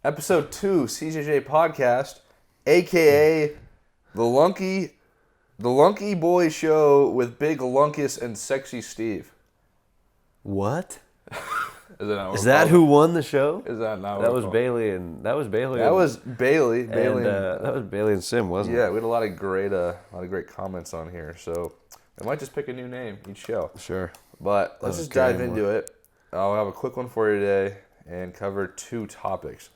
Episode 2, CJJ podcast, a.k.a. the Lunky Boy Show with Big Lunkus and Sexy Steve. What? Is that who won the show? Is that not That was Bailey and That was Bailey. that was Bailey and Sim, wasn't it? Yeah, we had a lot of great comments on here. So I might just pick a new name each show. Sure. But let's just dive into it. I'll have a quick one for you today and cover 2 topics.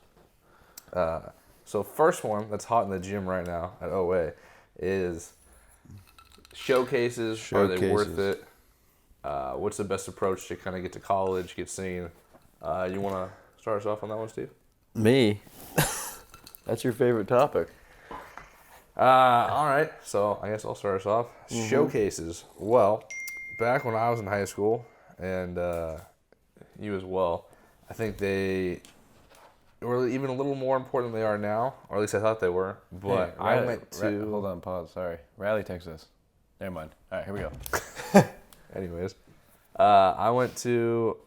So first one that's hot in the gym right now at OA is showcases. Are they worth it? What's the best approach to kind of get to college, get seen? You want to start us off on that one, Steve? Me? That's your favorite topic. All right. So I guess I'll start us off. Mm-hmm. Showcases. Well, back when I was in high school, and you as well, I think they were even a little more important than they are now, or at least I thought they were. But I went to... Hold on, pause. Sorry. Riley texted us. Never mind. All right, here we go. Anyways, I went to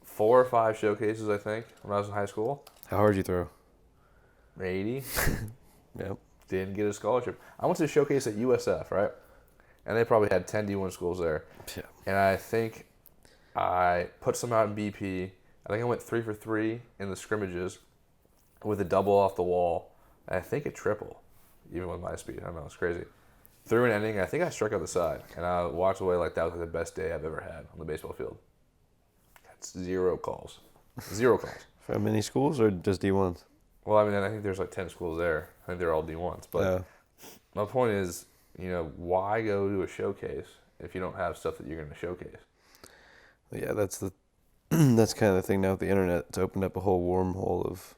4 or 5 showcases, I think, when I was in high school. How hard did you throw? 80. Yep. Didn't get a scholarship. I went to a showcase at USF, right? And they probably had 10 D1 schools there. Yeah. And I think I put some out in BP. I think I went 3 for 3 in the scrimmages with a double off the wall. And I think a triple, even with my speed. I don't know, it's crazy. Through an ending, I think I struck out the side. And I walked away like that was like the best day I've ever had on the baseball field. That's 0 calls. 0 calls. From many schools or just D1s? Well, I mean, I think there's like 10 schools there. I think they're all D1s. But my point is, why go to a showcase if you don't have stuff that you're going to showcase? Yeah, that's kind of the thing now with the internet. It's opened up a whole wormhole of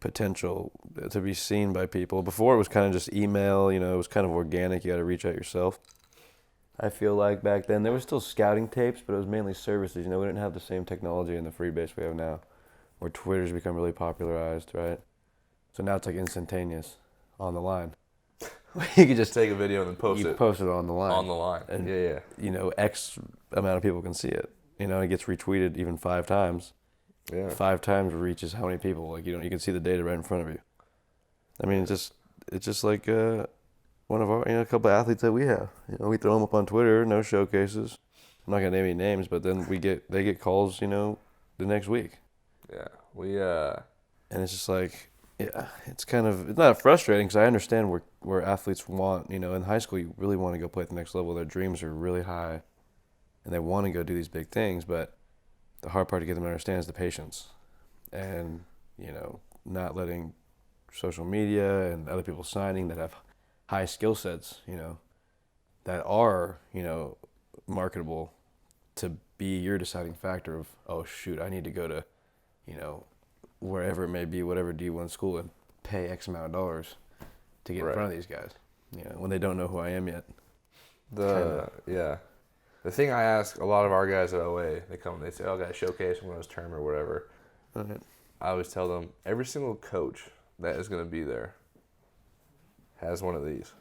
potential to be seen by people. Before it was kind of just email, it was kind of organic. You got to reach out yourself. I feel like back then there was still scouting tapes, but it was mainly services. We didn't have the same technology in the free base we have now, where Twitter's become really popularized, right? So now it's like instantaneous on the line. You can just take a video and then post it. You post it on the line. On the line. And, yeah. X amount of people can see it. It gets retweeted even 5 times. Yeah. 5 times reaches how many people? Like, you can see the data right in front of you. I mean, it's just like one of our, a couple of athletes that we have. We throw them up on Twitter, no showcases. I'm not gonna name any names, but then they get calls, the next week. Yeah, and it's just like, it's not frustrating because I understand where athletes want, in high school you really want to go play at the next level. Their dreams are really high, and they want to go do these big things, but the hard part to get them to understand is the patience, and not letting social media and other people signing that have high skill sets, that are marketable, to be your deciding factor of, oh shoot, I need to go to wherever it may be, whatever D1 school, and pay X amount of dollars to get in front of these guys, when they don't know who I am yet. The thing I ask a lot of our guys at OA, they come and they say, oh, I got a showcase, I'm going to this term or whatever. Okay. I always tell them, every single coach that is going to be there has one of these.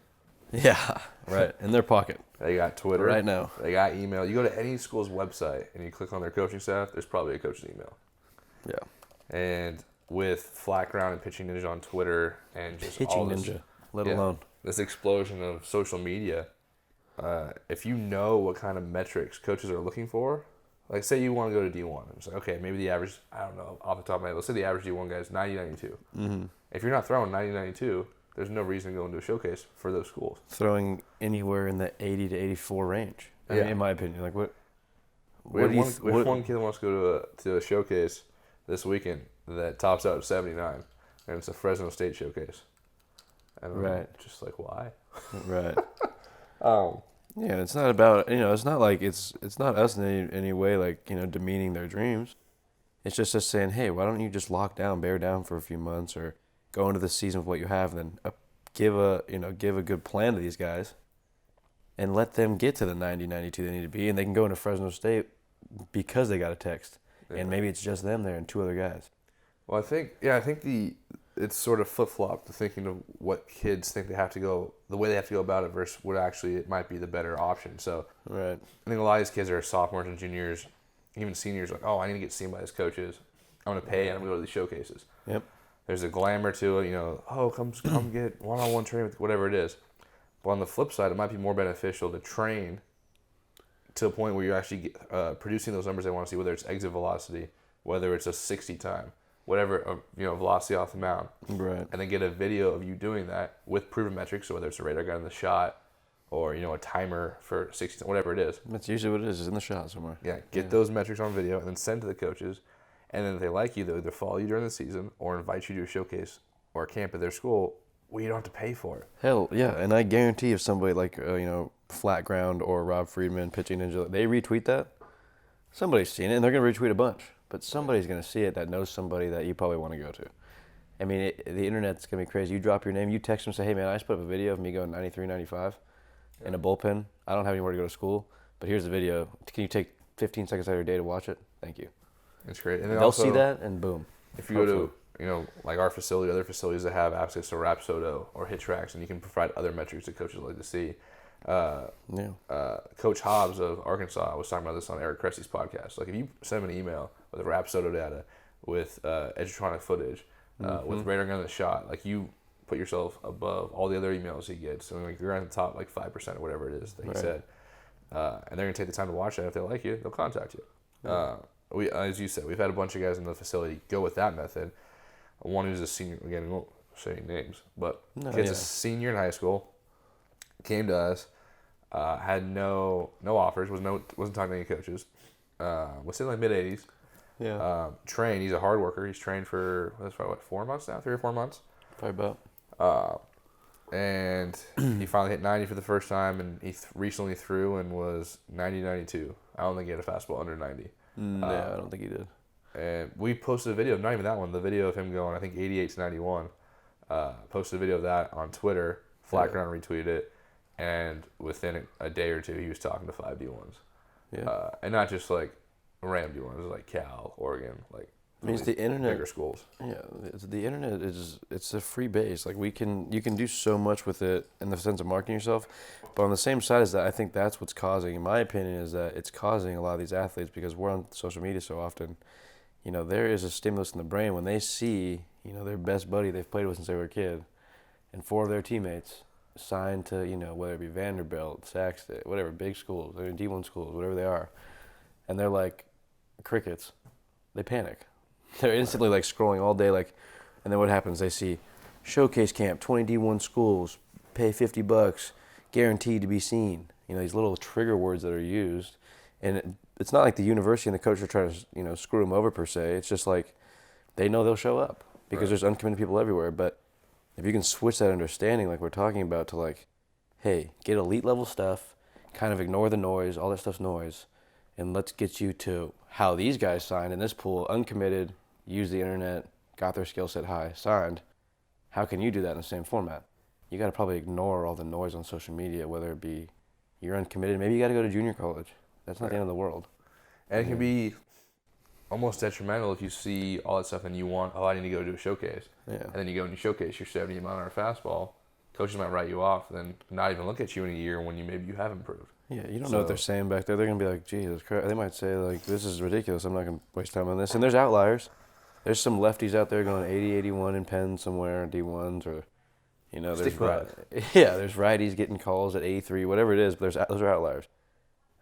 Yeah, right, in their pocket. They got Twitter. Right now. They got email. You go to any school's website and you click on their coaching staff, there's probably a coach's email. Yeah. And with Flat Ground and Pitching Ninja on Twitter and just Pitching Ninja, let alone this explosion of social media, if you know what kind of metrics coaches are looking for, like say you want to go to D1, it's like, okay, maybe the average, I don't know, off the top of my head, let's say the average D1 guy is 90-92. Mm-hmm. If you're not throwing 90-92, there's no reason to go into a showcase for those schools. Throwing anywhere in the 80 to 84 range. I mean, in my opinion, like what? If one kid wants to go to a showcase this weekend that tops out at 79, and it's a Fresno State showcase. I don't know, just like why? Right. Yeah, it's not about, it's not like it's not us in any way like, demeaning their dreams. It's just us saying, hey, why don't you just bear down for a few months, or go into the season with what you have, and then give a good plan to these guys, and let them get to the 90-92 they need to be, and they can go into Fresno State because they got a text, and maybe it's just them there and 2 other guys. Well, I think it's sort of flip-flopped, the thinking of what kids think they have to go, the way they have to go about it versus what actually it might be the better option. So right. I think a lot of these kids are sophomores and juniors, even seniors, like, oh, I need to get seen by these coaches. I'm going to pay and I'm going to go to these showcases. Yep. there's a glamour to it, oh, come get one-on-one training with whatever it is. But on the flip side, it might be more beneficial to train to a point where you're actually producing those numbers they want to see, whether it's exit velocity, whether it's a 60 time, whatever, velocity off the mound. Right. And then get a video of you doing that with proven metrics, so whether it's a radar gun in the shot or, a timer for 60, whatever it is. That's usually what it is in the shot somewhere. Yeah, get those metrics on video and then send to the coaches. And then if they like you, they'll either follow you during the season or invite you to a showcase or a camp at their school where you don't have to pay for it. Hell, yeah. And I guarantee if somebody like, Flat Ground or Rob Friedman, Pitching Ninja, they retweet that, somebody's seen it, and they're going to retweet a bunch. But somebody's going to see it that knows somebody that you probably want to go to. I mean, the internet's going to be crazy. You drop your name, you text them and say, hey, man, I just put up a video of me going 93, 95 in a bullpen. I don't have anywhere to go to school, but here's the video. Can you take 15 seconds out of your day to watch it? Thank you. It's great. And They'll also see that, and boom. If you go to, like our facility, other facilities that have access to Rapsodo or HitTrax, and you can provide other metrics that coaches like to see. Coach Hobbs of Arkansas was talking about this on Eric Cressy's podcast. Like if you send him an email with Rapsodo data, with Edutronic footage, with radar gun in the shot, like you put yourself above all the other emails he gets. So like you're on the top like 5% or whatever it is that he said. And they're gonna take the time to watch that. If they like you, they'll contact you. We, as you said, we've had a bunch of guys in the facility go with that method. One who's a senior, again, we won't say any names, but kid's a senior in high school, came to us, had no offers, wasn't talking to any coaches, was in like mid-80s. Yeah. Trained, he's a hard worker. He's trained for, 4 months now? 3 or 4 months? Probably about. And he finally hit 90 for the first time, and he recently threw and was 90-92. I don't think he had a fastball under 90. Yeah, I don't think he did. And we posted a video, not even that one, the video of him going, I think 88-91. Posted a video of that on Twitter. Flat Ground retweeted it, and within a day or two, he was talking to 5 D1s. Yeah. And not just like random D1s, like Cal, Oregon, like I mean, it's the internet. Bigger schools. Yeah, the internet it's a free base. Like you can do so much with it in the sense of marketing yourself, but on the same side as that, I think that's what's causing, in my opinion, is that it's causing a lot of these athletes, because we're on social media so often. There is a stimulus in the brain when they see their best buddy they've played with since they were a kid, and 4 of their teammates signed to whether it be Vanderbilt, Sac State, whatever, big schools, they're in D1 schools, whatever they are, and they're like crickets. They panic. They're instantly like scrolling all day, and then what happens? They see showcase camp, 20 D1 schools, pay $50, guaranteed to be seen. These little trigger words that are used, and it's not like the university and the coach are trying to screw them over per se. It's just like they know they'll show up because there's uncommitted people everywhere. But if you can switch that understanding, like we're talking about, to like, hey, get elite level stuff, kind of ignore the noise, all that stuff's noise, and let's get you to how these guys signed in this pool, uncommitted, used the internet, got their skill set high, signed. How can you do that in the same format? You got to probably ignore all the noise on social media, whether it be you're uncommitted. Maybe you got to go to junior college. That's not the end of the world. And it can be almost detrimental if you see all that stuff and you want, I need to go do a showcase. Yeah. And then you go and you showcase your 70-mile-an-hour fastball. Coaches might write you off, then not even look at you in a year when maybe you have improved. Yeah, you don't know what they're saying back there. They're going to be like, Jesus Christ. They might say, like, this is ridiculous. I'm not going to waste time on this. And there's outliers. There's some lefties out there going 80, 81 in Penn somewhere, D1s, or, there's there's righties getting calls at 83, whatever it is, but those are outliers.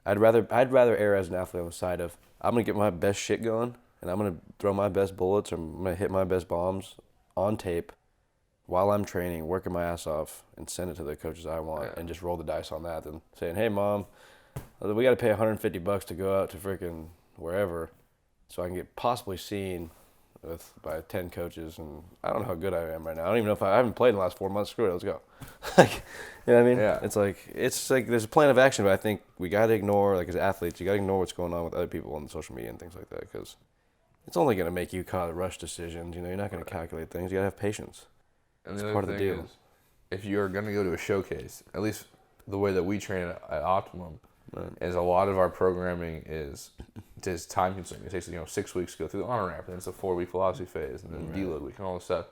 I'd rather err as an athlete on the side of, I'm going to get my best shit going, and I'm going to throw my best bullets, or I'm going to hit my best bombs on tape while I'm training, working my ass off, and send it to the coaches I want, and just roll the dice on that, than saying, hey, Mom, we got to pay $150 to go out to freaking wherever so I can get possibly seen by 10 coaches, and I don't know how good I am right now. I don't even know if I haven't played in the last 4 months. Screw it, let's go. You know what I mean? Yeah. It's like there's a plan of action, but I think we got to ignore, like as athletes, you got to ignore what's going on with other people on social media and things like that, because it's only going to make you cause rush decisions. You're not going to calculate things. You got to have patience. And it's the part other of the thing deal. is, if you're going to go to a showcase, at least the way that we train at Optimum, is a lot of our programming is time consuming. It takes 6 weeks to go through the on-ramp, and then it's a 4-week velocity phase, and then deload week, and all this stuff.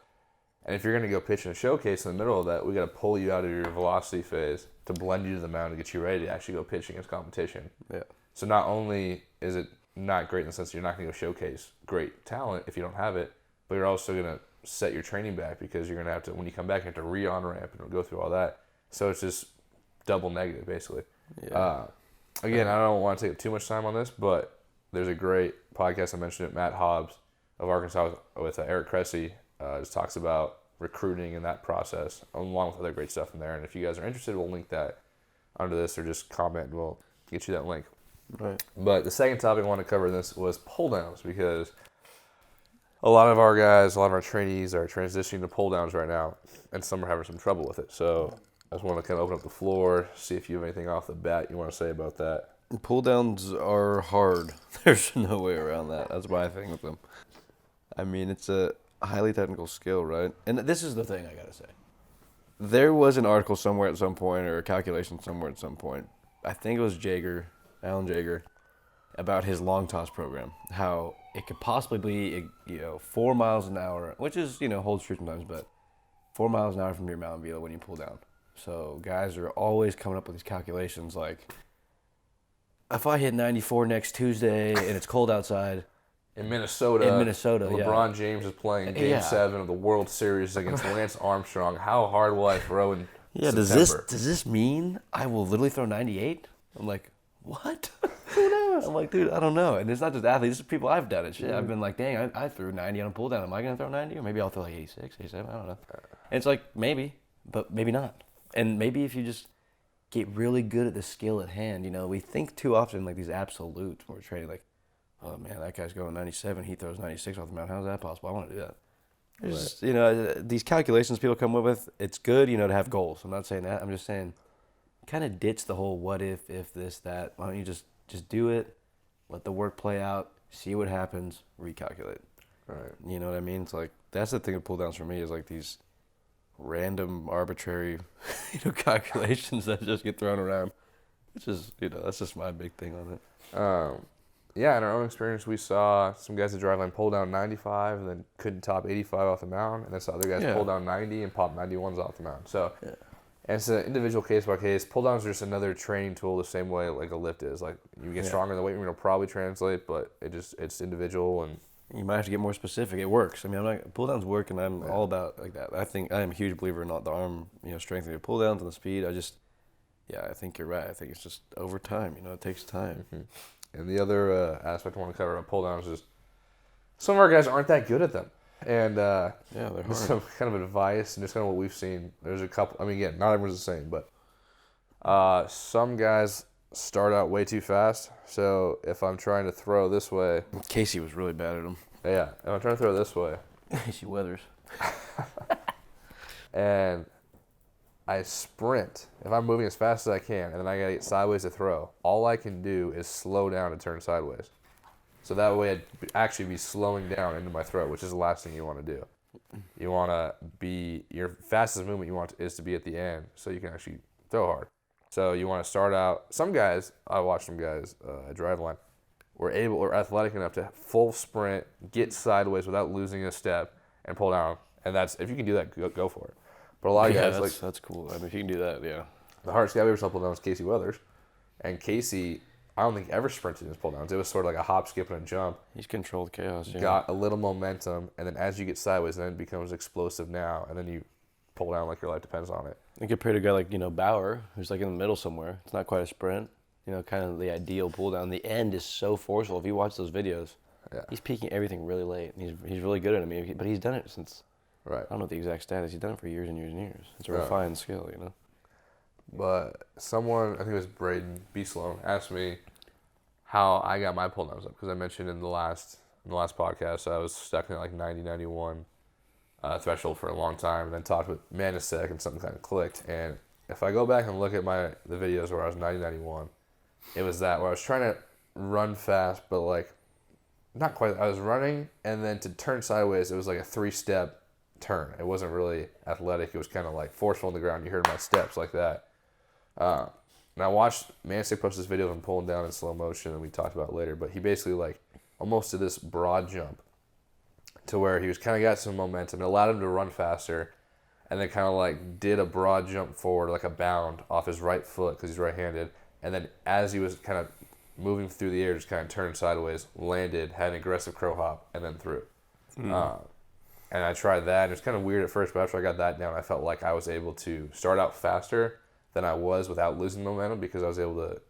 And if you're going to go pitch in a showcase in the middle of that, we got to pull you out of your velocity phase to blend you to the mound to get you ready to actually go pitch against competition. Yeah. So not only is it not great in the sense that you're not going to go showcase great talent if you don't have it, but you're also going to set your training back because you're going to have to, when you come back, you have to re-on-ramp and go through all that. So it's just double negative, basically. Yeah. Again, I don't want to take up too much time on this, but there's a great podcast, I mentioned it, Matt Hobbs of Arkansas with Eric Cressy, just talks about recruiting and that process, along with other great stuff in there. And if you guys are interested, we'll link that under this, or just comment and we'll get you that link. Right. But the second topic I want to cover in this was pull-downs, because a lot of our guys, a lot of our trainees are transitioning to pull-downs right now, and some are having some trouble with it. So I just want to kind of open up the floor, see if you have anything off the bat you want to say about that. Pull downs are hard. There's no way around that. That's my thing with them. I mean, it's a highly technical skill, right? And this is the thing I gotta say. There was an article somewhere at some point, or a calculation somewhere at some point. I think it was Alan Jaeger, about his long toss program. How it could possibly be, 4 miles an hour, which is, holds true sometimes, but 4 miles an hour from your mountain velo when you pull down. So guys are always coming up with these calculations like, if I hit 94 next Tuesday and it's cold outside. In Minnesota, LeBron James is playing Game 7 of the World Series against Lance Armstrong. How hard will I throw in September? Does this mean I will literally throw 98? I'm like, what? Who knows? I'm like, dude, I don't know. And it's not just athletes, it's people I've done it. Shit, I've been like, dang, I threw 90 on a pull down. Am I going to throw 90? Or maybe I'll throw like 86, 87, I don't know. And it's like, maybe, but maybe not. And maybe if you just get really good at the skill at hand, we think too often like these absolutes when we're training, like, oh man, that guy's going 97, he throws 96 off the mountain. How's that possible? I want to do that. There's, these calculations people come up with, it's good, to have goals. I'm not saying that. I'm just saying, kind of ditch the whole what if this, that. Why don't you just do it, let the work play out, see what happens, recalculate. Right. You know what I mean? It's like, that's the thing with pull downs for me, is like these random, arbitrary, calculations that just get thrown around. It's just, that's just my big thing on it. Yeah, in our own experience, we saw some guys that drive line pull down 95 and then couldn't top 85 off the mound, and then saw other guys pull down 90 and pop 91s off the mound. So, and it's an individual case by case. Pull downs are just another training tool, the same way like a lift is. Like you get stronger in the weight room, it'll probably translate, but it's individual, and you might have to get more specific. It works. I mean, pull downs work, and I'm all about like that. I think I am a huge believer in the arm, strength of your pull downs and the speed. I think you're right. I think it's just over time. It takes time. Mm-hmm. And the other aspect I want to cover about pull downs is some of our guys aren't that good at them. And they're hard. Some kind of advice and just kind of what we've seen. There's a couple. I mean, again, not everyone's the same, but some guys start out way too fast. So if I'm trying to throw this way, Casey was really bad at them. Yeah, if I'm trying to throw this way, Casey Weathers, and I sprint. If I'm moving as fast as I can, and then I gotta get sideways to throw, all I can do is slow down and turn sideways. So that way I'd actually be slowing down into my throw, which is the last thing you want to do. You want to be, your fastest movement you want is to be at the end, so you can actually throw hard. So you want to start out, some guys, I watched some guys at Driveline, were athletic enough to full sprint, get sideways without losing a step, and pull down. And that's, if you can do that, go for it. But a lot of guys, that's cool. I mean, if you can do that, yeah. The hardest guy we ever saw pull down was Casey Weathers. And Casey, I don't think ever sprinted in his pull downs. It was sort of like a hop, skip, and a jump. He's controlled chaos, yeah. Got a little momentum, and then as you get sideways, then it becomes explosive now, and then you pull down like your life depends on it. And compared to a guy like, Bauer, who's like in the middle somewhere, it's not quite a sprint. Kind of the ideal pull down. The end is so forceful. If you watch those videos, he's peaking everything really late. And he's really good at it. But he's done it since, I don't know what the exact stat is. He's done it for years and years and years. It's a refined skill, But someone, I think it was Braden B. Sloan, asked me how I got my pull downs up, because I mentioned in the last podcast I was stuck in like 90, 91 threshold for a long time, and then talked with Manasek and something kind of clicked. And if I go back and look at the videos where I was 90, 91, it was that where I was trying to run fast, but like not quite. I was running, and then to turn sideways, it was like a 3-step turn. It wasn't really athletic. It was kind of like forceful on the ground. You heard my steps like that. And I watched Manasek post this video of him pulling down in slow motion, and we talked about it later. But he basically like almost did this broad jump to where he was kind of got some momentum. It allowed him to run faster, and then kind of like did a broad jump forward, like a bound off his right foot because he's right-handed. And then as he was kind of moving through the air, just kind of turned sideways, landed, had an aggressive crow hop, and then threw. And I tried that, and it was kind of weird at first, but after I got that down, I felt like I was able to start out faster than I was without losing momentum because I was able to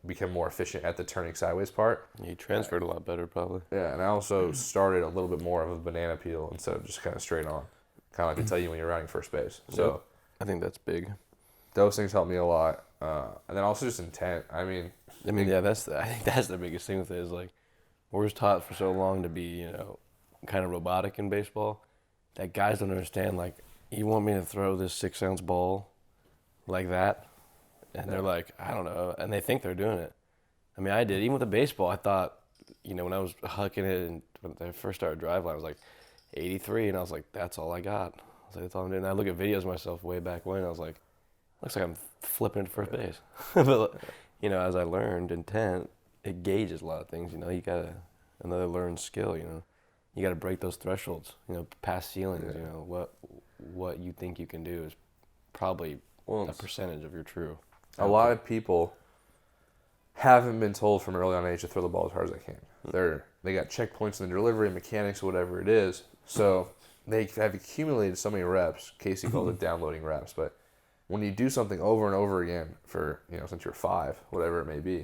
become more efficient at the turning sideways part. You transferred a lot better, probably. Yeah, and I also started a little bit more of a banana peel instead of just kind of straight on, kind of like they tell you when you're rounding first base. So Yep. I think that's big. those things helped me a lot, and then also just intent. I mean, I think that's the biggest thing with it is like we're taught for so long to be kind of robotic in baseball that guys don't understand. Like, you want me to throw this 6-ounce ball like that, and they're like, I don't know, and they think they're doing it. I mean, I did. Even with the baseball, I thought, when I was hucking it and when I first started driveline, I was like 83, and I was like, that's all I got. I was like, that's all I'm doing. And I look at videos of myself way back when, and I was like, looks like I'm flipping to first base. But, as I learned intent, it gauges a lot of things. You gotta another learned skill. You gotta break those thresholds. Past ceilings. Yeah. What you think you can do is probably a percentage of your true. A lot of people haven't been told from early on age to throw the ball as hard as they can. They got checkpoints in the delivery, mechanics, whatever it is. So they have accumulated so many reps. Casey called it downloading reps, but when you do something over and over again for since you're 5, whatever it may be,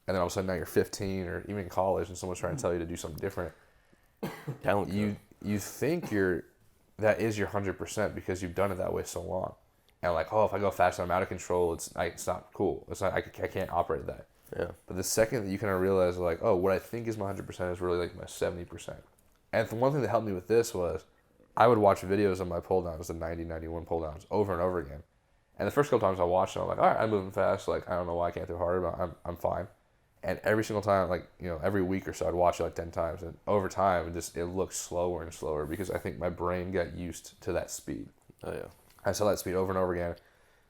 and then all of a sudden now you're 15 or even in college, and someone's trying to tell you to do something different, you think that is your 100% because you've done it that way so long. And like, if I go fast and I'm out of control, it's not cool. It's not, I can't operate that. Yeah. But the second that you kind of realize, like, what I think is my 100% is really like my 70%. And the one thing that helped me with this was I would watch videos of my pull-downs, the 90, 91 pull-downs, over and over again. And the first couple times I watched them, I'm like, all right, I'm moving fast. Like, I don't know why I can't throw harder, but I'm fine. And every single time, like, every week or so, I'd watch it like 10 times. And over time, it looked slower and slower because I think my brain got used to that speed. Oh, yeah. I saw that speed over and over again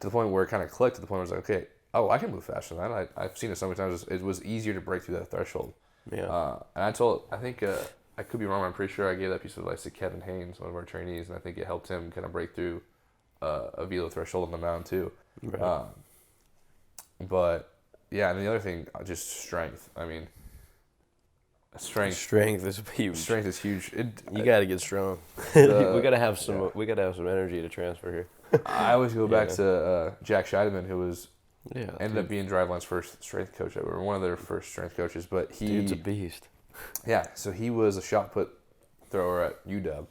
to the point where it kind of clicked, to the point where I was like, okay, I can move faster than that. I've seen it so many times. It was easier to break through that threshold. Yeah. And I think, I could be wrong, but I'm pretty sure I gave that piece of advice to Kevin Haynes, one of our trainees, and I think it helped him kind of break through a velo threshold on the mound too. Right. But yeah, and the other thing, just strength. I mean, Strength is huge. Strength is huge. You got to get strong. We got to have some. Yeah. We got to have some energy to transfer here. I always go back to Jack Scheidemann, who was ended up being Driveline's first strength coach ever, one of their first strength coaches. But dude's a beast. Yeah, so he was a shot put thrower at UW.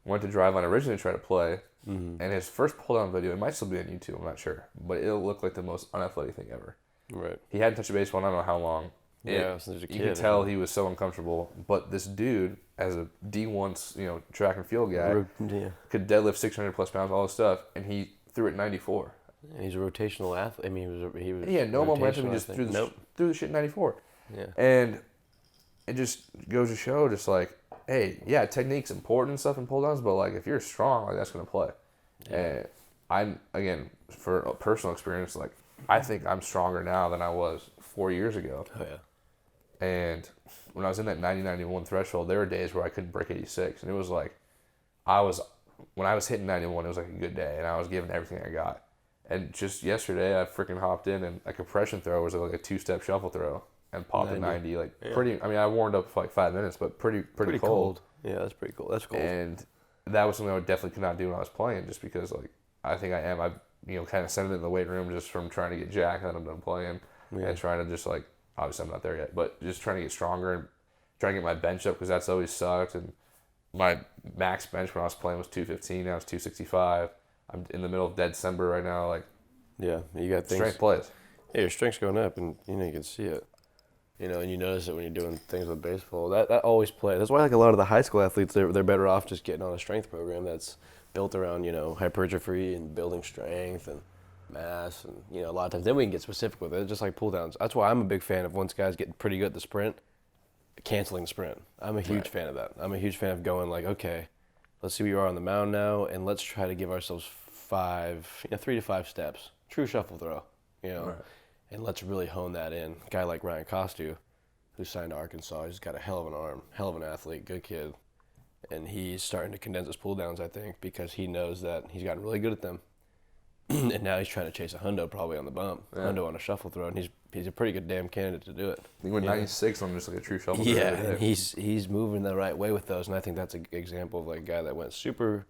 Went to Driveline originally to try to play, and his first pull down video, it might still be on YouTube, I'm not sure, but it'll look like the most unathletic thing ever. Right. He hadn't touched a baseball in I don't know how long. Since a kid. You could tell he was so uncomfortable. But this dude, as a D1, track and field guy, could deadlift 600 plus pounds, all this stuff, and he threw it 94. Yeah, he's a rotational athlete. I mean, he was. He had no momentum. He just threw the shit 94. Yeah. And it just goes to show, just like, hey, yeah, technique's important and stuff in pull downs, but like if you're strong, like that's gonna play. Yeah. And I'm again, for a personal experience, like I think I'm stronger now than I was 4 years ago. Oh yeah. And when I was in that 90-91 threshold, there were days where I couldn't break 86. And it was like, when I was hitting 91, it was like a good day. And I was giving everything I got. And just yesterday, I freaking hopped in, and a compression throw was like a 2-step shuffle throw and popped at 90. Pretty, I mean, I warmed up for like 5 minutes, but pretty cold. Yeah, that's pretty cool. That's cool. And that was something I definitely could not do when I was playing, just because like I think I am. I've kind of sent it in the weight room just from trying to get jacked that I'm done playing and trying to just like, obviously I'm not there yet, but just trying to get stronger and trying to get my bench up because that's always sucked. And my max bench when I was playing was 215. Now it's 265. I'm in the middle of December right now. Like, yeah, you got things. Strength plays. Yeah, your strength's going up, and you can see it. And you notice it when you're doing things with baseball. That always plays. That's why like a lot of the high school athletes, they're better off just getting on a strength program that's built around hypertrophy and building strength and mass, and a lot of times then we can get specific with it, just like pull downs. That's why I'm a big fan of once guys get pretty good at the sprint, canceling the sprint. I'm a huge fan of that. I'm a huge fan of going like, okay, let's see where you are on the mound now, and let's try to give ourselves 3 to 5 steps, true shuffle throw, and let's really hone that in. A guy like Ryan Costu, who signed to Arkansas, he's got a hell of an arm, hell of an athlete, good kid, and he's starting to condense his pull downs, I think, because he knows that he's gotten really good at them. And now he's trying to chase a hundo probably on the bump, hundo on a shuffle throw, and he's a pretty good damn candidate to do it. He went 96 on just like a true shuffle throw. Yeah, and he's moving the right way with those, and I think that's an example of like a guy that went super,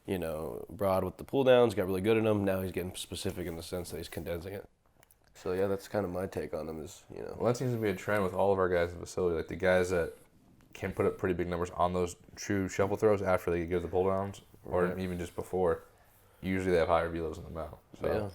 broad with the pull downs, got really good at them. Now he's getting specific in the sense that he's condensing it. So yeah, that's kind of my take on him. Well, that seems to be a trend with all of our guys in the facility, like the guys that can put up pretty big numbers on those true shuffle throws after they go to the pull downs, or even just before. Usually they have higher velos in the mount. So,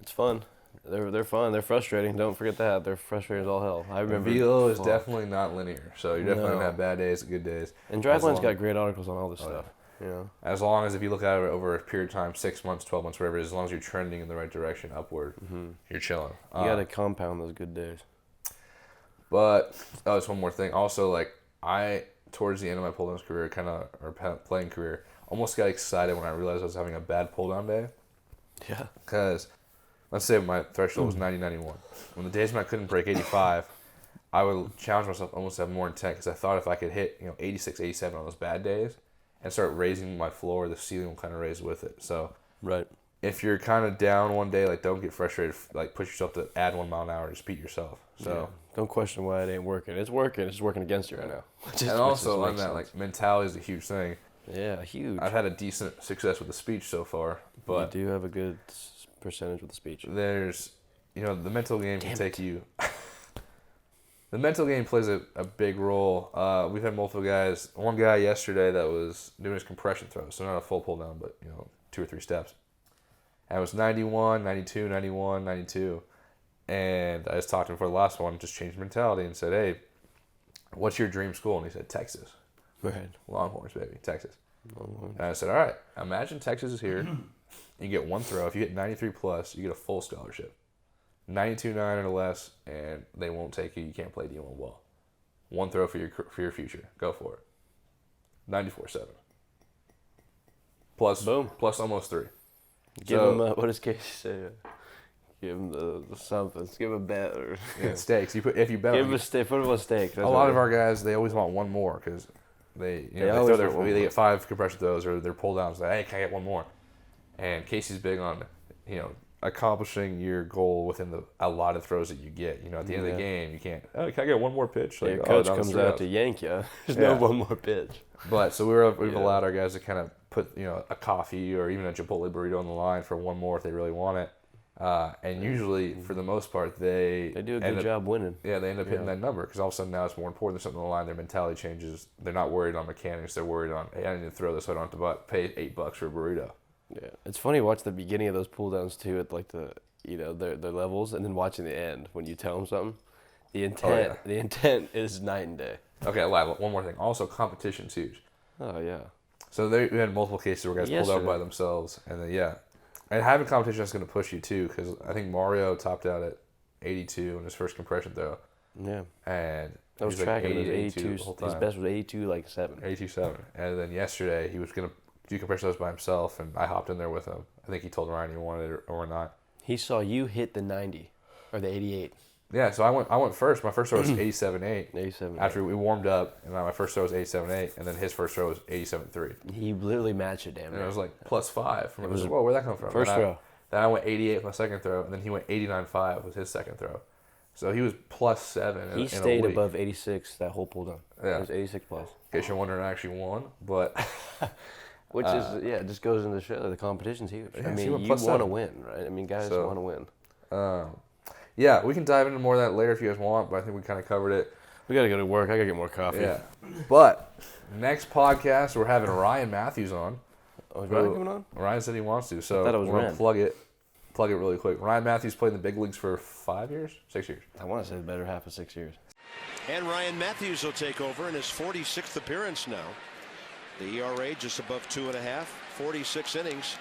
it's fun. They're fun. They're frustrating. Don't forget that. They're frustrating as all hell. I remember. Velo is definitely not linear, so you're definitely going to have bad days and good days. And Dragline's got great articles on all this stuff. Yeah. As long as if you look at it over a period of time, 6 months, 12 months, whatever it is, as long as you're trending in the right direction upward, you're chilling. You got to compound those good days. But, just one more thing. Also, like, towards the end of my pull-downs career, or playing career, almost got excited when I realized I was having a bad pull-down day. Yeah. Because, let's say my threshold was 90-91. When the days when I couldn't break 85, I would challenge myself almost to have more intent, because I thought if I could hit 86, 87 on those bad days and start raising my floor, the ceiling will kind of raise with it. So right. If you're kind of down one day, like, don't get frustrated. Like, push yourself to add 1 mile an hour to just beat yourself. So don't question why it ain't working. It's working. It's just working against you right now. And also on that, like, mentality is a huge thing. Yeah, huge. I've had a decent success with the speech so far, but you do have a good percentage with the speech. There's, the mental game can take you. The mental game plays a big role. We've had multiple guys. One guy yesterday that was doing his compression throws, so not a full pull down, but 2 or 3 steps. And it was 91, 92, 91, 92. And I just talked to him for the last one, just changed mentality and said, hey, what's your dream school? And he said, Texas. Right. Longhorns, baby, Texas. Longhorns. And I said, all right, imagine Texas is here. You get 1 throw. If you hit 93 plus, you get a full scholarship. 92.9 or less, and they won't take you. You can't play D1 ball. 1 throw for your future. Go for it. 94.7. Plus, boom. Plus almost 3. Give him, what does Casey say? Give him the something. Give him a bet. Or stakes. If you bet give him a stake. Put him a stake. A lot of our guys, they always want 1 more because they get 5 compression throws or their pull downs. Like, hey, can I get 1 more? And Casey's big on, accomplishing your goal within the allotted throws that you get. At the end of the game, you can't. Oh, can I get 1 more pitch? Like, coach comes out to yank you. There's no 1 more pitch. But so we've allowed our guys to kind of put a coffee or even a Chipotle burrito on the line for 1 more if they really want it. And usually, for the most part, they do a good job winning. Yeah, they end up hitting that number because all of a sudden now it's more important than something on the line. Their mentality changes. They're not worried on mechanics. They're worried on, hey, I need to throw this so I don't have to pay $8 for a burrito. Yeah, it's funny to watch the beginning of those pull downs too at like the their levels, and then watching the end when you tell them something. The intent is night and day. Okay, I lied. One more thing. Also, competition's huge. Oh yeah. So we had multiple cases where guys pulled out by themselves, and then and having competition is going to push you too, because I think Mario topped out at 82 in his first compression throw. Yeah. And I was tracking him. 82. His best was 82.7. 82.7. And then yesterday he was going to do compression throws by himself, and I hopped in there with him. I think he told Ryan he wanted it or not. He saw you hit the 90 or the 88. Yeah, so I went first. My first throw was 87.8. 87.8. After we warmed up, and my first throw was 87.8, and then his first throw was 87.3. He literally matched it, damn. And it was like +5. It was whoa, where'd that come from? First throw. Then I went 88 with my second throw, and then he went 89.5 with his second throw. So he was +7. He stayed above 86 that whole pull down. Yeah, it was 86 plus. In case you're wondering, I actually won, but. Which is it just goes into show the competition's huge. I mean, you want to win, right? I mean, guys want to win. Yeah, we can dive into more of that later if you guys want, but I think we kind of covered it. We got to go to work. I got to get more coffee. Yeah. But next podcast, we're having Ryan Matthews on. Oh, is Ryan coming on? Ryan said he wants to, so we're going to plug it really quick. Ryan Matthews played in the big leagues for 5 years? 6 years. I want to say the better half of 6 years. And Ryan Matthews will take over in his 46th appearance now. The ERA just above 2.5, 46 innings.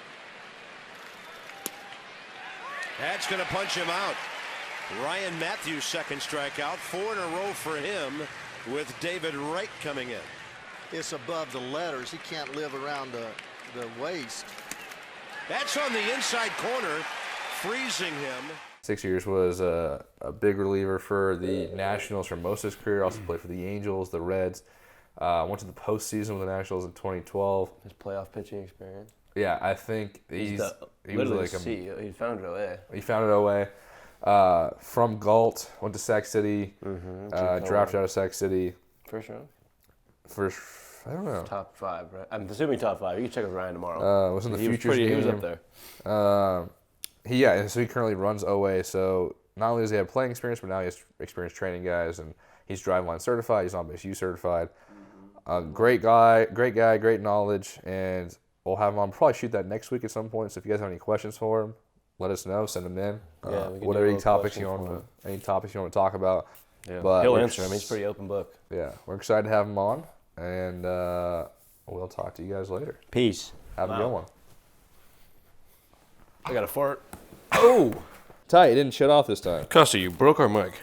That's going to punch him out. Ryan Matthews' second strikeout, 4 in a row for him, with David Wright coming in. It's above the letters. He can't live around the waist. That's on the inside corner, freezing him. 6 years was a big reliever for the Nationals for most of his career. Also played for the Angels, the Reds. Went to the postseason with the Nationals in 2012. His playoff pitching experience. Yeah, I think he was like CEO. He founded OA. He founded OA. From Galt, went to Sac City, drafted out of Sac City. First round? I don't know. Top 5, right? I'm assuming top 5. You can check with Ryan tomorrow. Was in the futures game. He was up there. And so he currently runs OA. So not only does he have playing experience, but now he has experience training guys, and he's driveline certified. He's on base U certified. Great guy, great knowledge, and we'll have him on. Probably shoot that next week at some point. So if you guys have any questions for him, let us know. Send them in. Yeah, we can whatever do a any little topics you question want for to, any topics you want to talk about. Yeah. But He'll answer. I mean, he's a pretty open book. Yeah, we're excited to have him on, and we'll talk to you guys later. Peace. Have a good one. I got a fart. Oh, tight. It didn't shut off this time. Costa, you broke our mic.